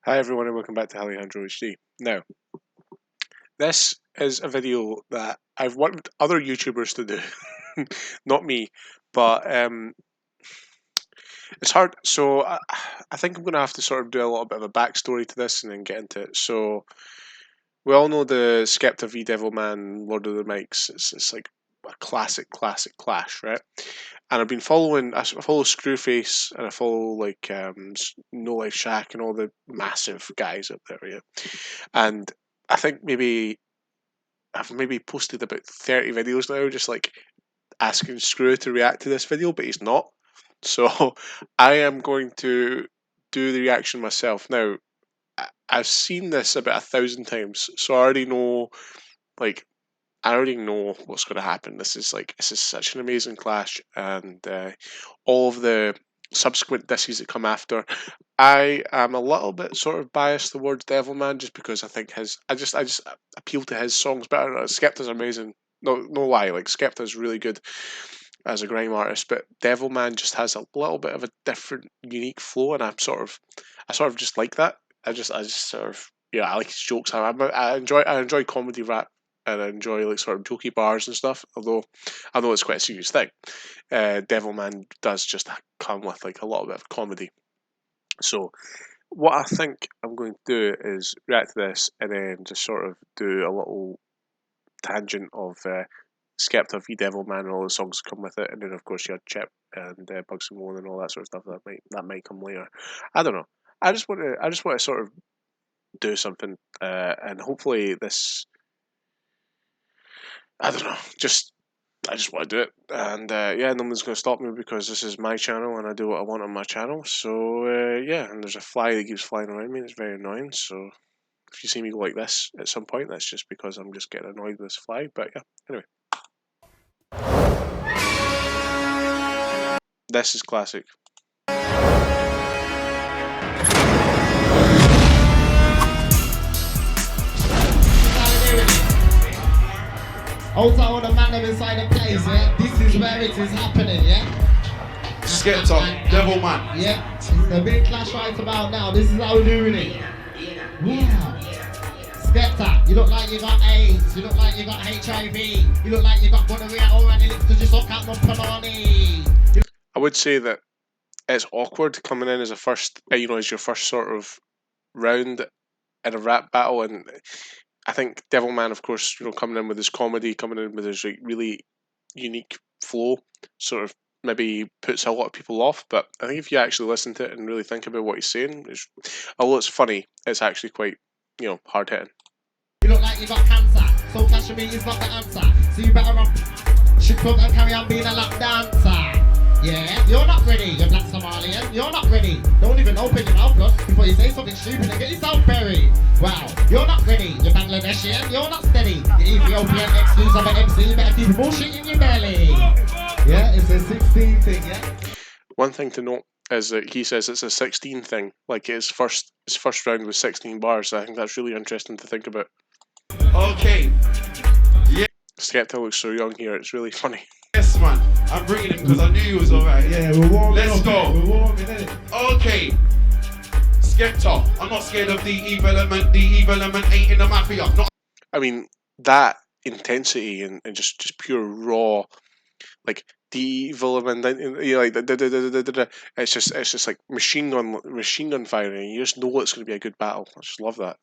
Hi everyone and welcome back to Alejandro HD. Now, this is a video that I've wanted other YouTubers to do, not me, but it's hard. So I think I'm going to have to sort of do a little bit of a backstory to this and then get into it. So we all know the Skepta v Devilman Lord of the Mics. It's like a classic clash, right? And I've been following. I follow Scru Face and I follow like No Life Shack and all the massive guys up there, yeah. And I think I've maybe posted about 30 videos now, just like asking Screw to react to this video, but he's not. So I am going to do the reaction myself. Now, I've seen this about 1,000 times, so like, I already know what's going to happen. This is such an amazing clash, and all of the subsequent disses that come after. I am a little bit sort of biased towards Devilman just because I think I just appeal to his songs better. Skepta's amazing. No lie, like Skepta's really good as a grime artist, but Devilman just has a little bit of a different, unique flow, and I sort of just like that. I just sort of, yeah, I like his jokes. I enjoy comedy rap, and I enjoy like sort of jokey bars and stuff. Although I know it's quite a serious thing. Devilman does just come with like a little bit of comedy. So what I think I'm going to do is react to this and then just sort of do a little tangent of Skepta v Devilman and all the songs that come with it, and then of course you had Chip and Bugs and Moan and all that sort of stuff that might come later. I don't know. I just want to sort of do something, and hopefully this. I don't know. I just want to do it, and yeah, no one's going to stop me because this is my channel and I do what I want on my channel. So yeah, and there's a fly that keeps flying around me. It's very annoying. So if you see me go like this at some point, that's just because I'm just getting annoyed with this fly. But yeah, anyway, this is classic. Also, all the man them inside the place, yeah? This is where it is happening, yeah? Skepta, Devilman. Yeah, it's the big clash right about now. This is how we're doing it. Wow. Skepta, you look like you got AIDS. You look like you got HIV. You look like you got gonorrhea already because you suck out no panoni. I would say that it's awkward coming in as a first, as your first sort of round in a rap battle, and I think Devilman, of course, coming in with his comedy, coming in with his like, really unique flow, sort of maybe puts a lot of people off. But I think if you actually listen to it and really think about what he's saying, although it's funny, it's actually quite hard hitting. You look like you got cancer, so clashing me is not the answer. So you better run, shit up and carry on being a lap dancer. Yeah, you're not ready, you black Somalian. You're not ready. Don't even open your mouth, look, before you say something stupid and get yourself buried. Wow, you're not ready. You're Bangladeshian. You're not steady. You Ethiopian excuse of an MC. You better keep bullshit in your belly. Yeah, it's a 16 thing. Yeah. One thing to note is that he says it's a 16 thing. Like his first round was 16 bars. I think that's really interesting to think about. Okay. Yeah. Skepta looks so young here. It's really funny. Yes, man. I'm bringing him because I knew he was alright. Yeah, we're warming. Let's go. We're warming, innit? Okay. Skepta. I'm not scared of the evil element. The evil element ain't in the mafia. Not. I mean, that intensity and just pure raw, like Devilman, like it's just like machine gun firing. You just know it's going to be a good battle. I just love that.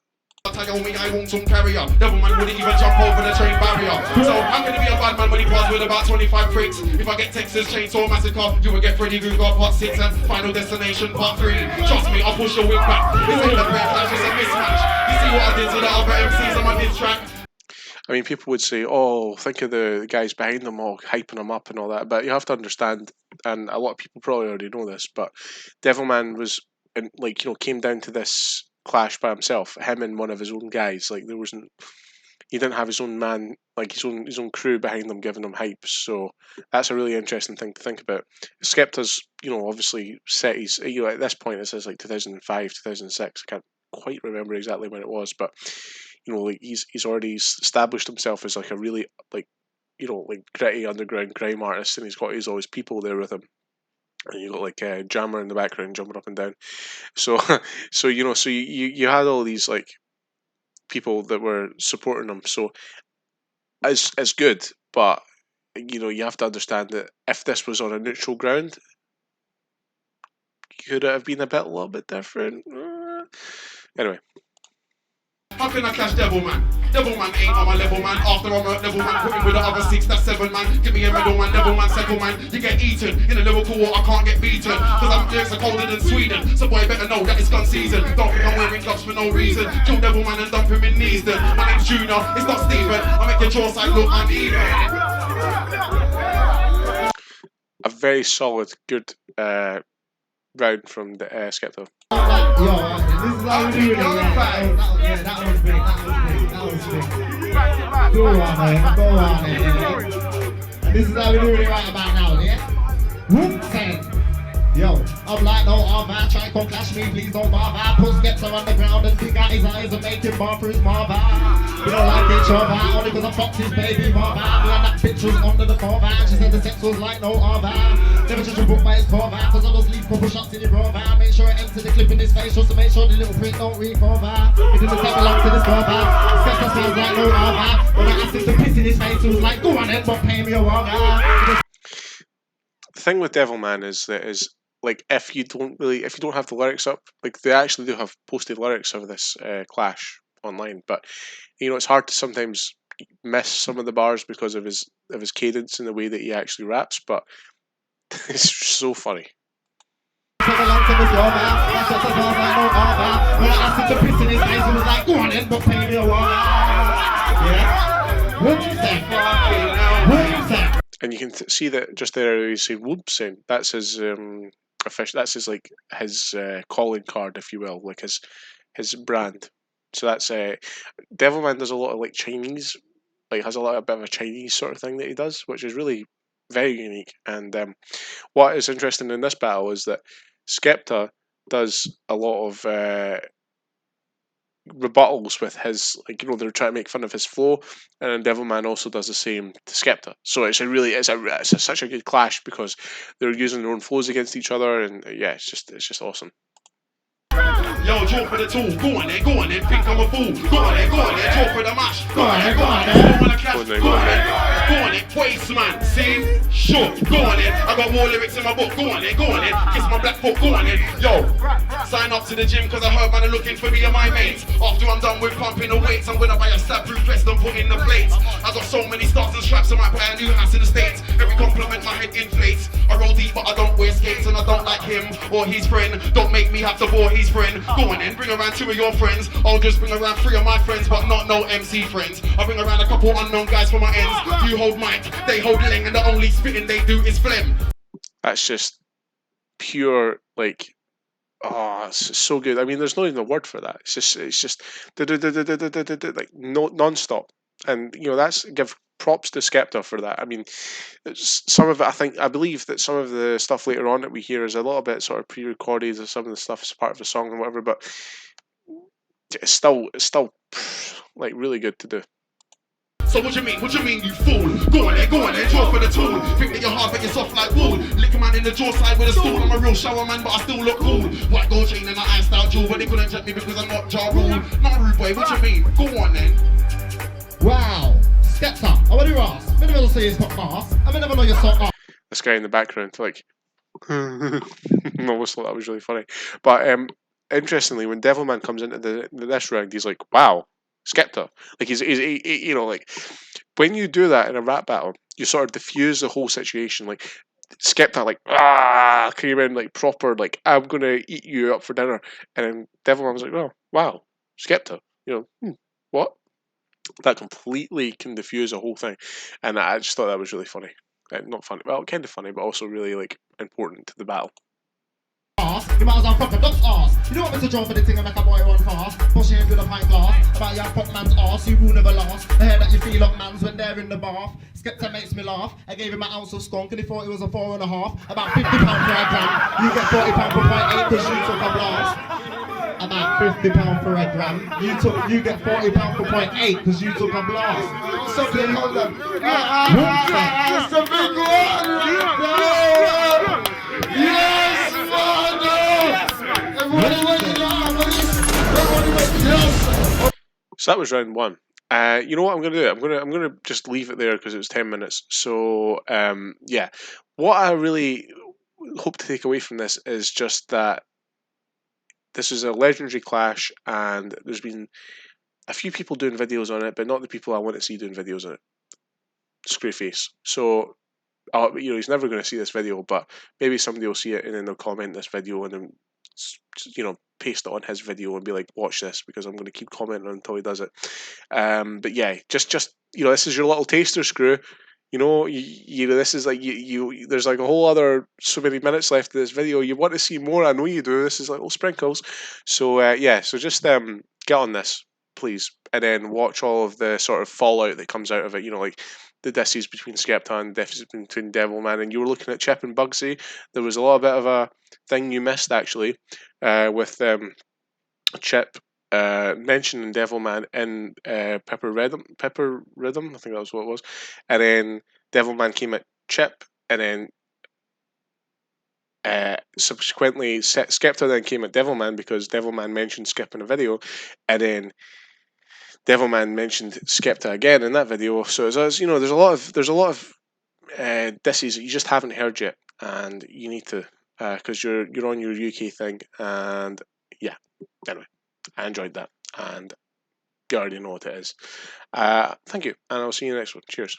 Tell me I want some carrier. Devilman wouldn't even jump over the train barrier. So I'm gonna be a bad man when he was with about 25 freaks. If I get Texas Chainsaw Massacre, you will get Freddy Krueger Part 6 and Final Destination Part 3. Trust me, I'll push your wing back. This ain't a great flash, it's a mismatch. You see what I did to the other MCs on my diss track? I mean, people would say, "Oh, think of the guys behind them all hyping them up and all that," but you have to understand, and a lot of people probably already know this, but Devilman was, came down to this clash by himself, him and one of his own guys. Like he didn't have his own man, like his own crew behind them giving him hype. So that's a really interesting thing to think about. Skepta's, obviously set his, at this point it says like 2005, 2006. I can't quite remember exactly when it was, but like he's already established himself as like a really like gritty underground grime artist, and he's got all his people there with him. and you got like a Jammer in the background jumping up and down. So, so you had all these like people that were supporting them. So it's good, but you have to understand that if this was on a neutral ground, could it have been a little bit different? Anyway. How can I clash Devilman? Devilman ain't on my level, man. After I'm a Devilman, put him with the other 6, that's 7, man. Give me a middle man, Devilman, second man. You get eaten in a lyrical war, I can't get beaten. Cause I'm lyrics are colder than Sweden. So boy, better know that it's gun season. Don't think I'm wearing gloves for no reason. Kill Devilman and dump him in Neasden. My name's Junior, it's not Steven. I make your jaw side look uneven. A very solid, good round from the Skepta. Yo, this is how we do it. That was big. Go on, man. This is how we do it right about now, yeah? Whoop, say. Yo, I'm like, no, man, try to clash me, please don't bother. Put Skepta on the ground and dig out his eyes and make him bar for his mother. We don't like each other, only cause I fucked his baby mother. We had that pictures under the cover. She said the sex was like no other. Never judge a book by his cover, cause I just leave couple shots in your brother. Make sure it enter the clip in his face, just to make sure the little print don't recover. It didn't take long to discover. Skepta smells like no other. When I asked him to piss in his face, he was like, go on then, but pay me a water. The thing with Devilman is like if you don't have the lyrics up, like they actually do have posted lyrics of this clash online, but it's hard to sometimes miss some of the bars because of his cadence and the way that he actually raps, but it's so funny. And you can see that just there he's saying whoops, and that's his that's his like his calling card, if you will, like his brand. So that's Devilman does a lot of like Chinese, like has a bit of a Chinese sort of thing that he does, which is really very unique. And what is interesting in this battle is that Skepta does a lot of rebuttals with his, like, they're trying to make fun of his flow, and then Devilman also does the same to Skepta. So it's such a good clash because they're using their own flows against each other, and yeah, it's just awesome. Yo, draw for the tool, go on then, think I'm a fool. Go on then, draw for the mash. Go on then, waste man, see? Sure, go on then, I got more lyrics in my book, go on then, kiss my black foot, go on then. Yo, sign up to the gym cause I heard man are looking for me and my mates. After I'm done with pumping the weights, I'm gonna buy a stab-proof vest and put in the plates. I got so many stars and straps, I might buy a new house in the States. Every compliment my head inflates. I roll deep but I don't wear skates, and I don't like him or his friend. Don't make me have to bore his friend. Go on then, bring around 2 of your friends. I'll just bring around 3 of my friends, but not no MC friends. I bring around a couple unknown guys for my ends. You hold mic, they hold leng, and the only spitting they do is phlegm. That's just pure, like, oh, it's so good. I mean, there's not even a word for that. It's just like non-stop. And that's, give props to Skepta for that. I mean, some of it, I believe that some of the stuff later on that we hear is a little bit sort of pre-recorded, or some of the stuff is part of the song and whatever, but it's still like really good to do. So what you mean, you fool? Go on then, draw for the tool. Think that you're hard but you're soft like wool. Lick a man in the jaw side with a stool. I'm a real shower man but I still look cool. White gold chain and an ice style jewel, but they couldn't check me because I'm not Ja Rule. Nah, rude boy, what you mean? Go on then. Wow, Skepta, I want to ask. I never say it's not mask. I never know you're so mask. This guy in the background, like, almost thought that was really funny. But interestingly, when Devilman comes into this round, he's like, "Wow, Skepta!" Like he's like when you do that in a rap battle, you sort of diffuse the whole situation. Like Skepta, like came in like proper, like I'm gonna eat you up for dinner, and then Devilman was like, "Oh, wow, Skepta," what? That completely can diffuse a whole thing, and I just thought that was really funny. Not funny, well, kind of funny, but also really like important to the battle. You might as well fuck a duck's ass. You don't want me to draw for the thing and make a boy run fast. Push him with a pint glass. About your fuck man's ass, you will never last. I hear that you feel up man's when they're in the bath. Skepta makes me laugh. I gave him an ounce of skunk and he thought it was a 4.5. About £50 per a gram. You get £40 per 0.8 because you took a blast. About £50 per a gram. You get £40 per 0.8 because you took a blast. Something hold up. Yes, mother! Everybody went down, everybody went down. So that was round one. You know what I'm gonna do? I'm gonna just leave it there because it was 10 minutes. So yeah, what I really hope to take away from this is just that this is a legendary clash, and there's been a few people doing videos on it, but not the people I want to see doing videos on it. Scru Face. So he's never going to see this video, but maybe somebody will see it and then they'll comment this video and then paste it on his video and be like, watch this, because I'm going to keep commenting until he does it. But yeah, just this is your little taster, Screw. This is like you. There's like a whole other so many minutes left of this video. You want to see more? I know you do. This is like little sprinkles. So yeah, so just get on this, please, and then watch all of the sort of fallout that comes out of it. Like the disses between Skepta and disses between Devilman, and you were looking at Chip and Bugsy. There was a little bit of a thing you missed actually, with Chip mentioning Devilman in Pepper Rhythm, I think that was what it was, and then Devilman came at Chip, and then subsequently Skepta then came at Devilman because Devilman mentioned Skip in a video, and then Devilman mentioned Skepta again in that video. So there's a lot of disses that you just haven't heard yet, and you need to, because you're on your UK thing, and yeah. Anyway, I enjoyed that, and you already know what it is. Thank you, and I'll see you next one. Cheers.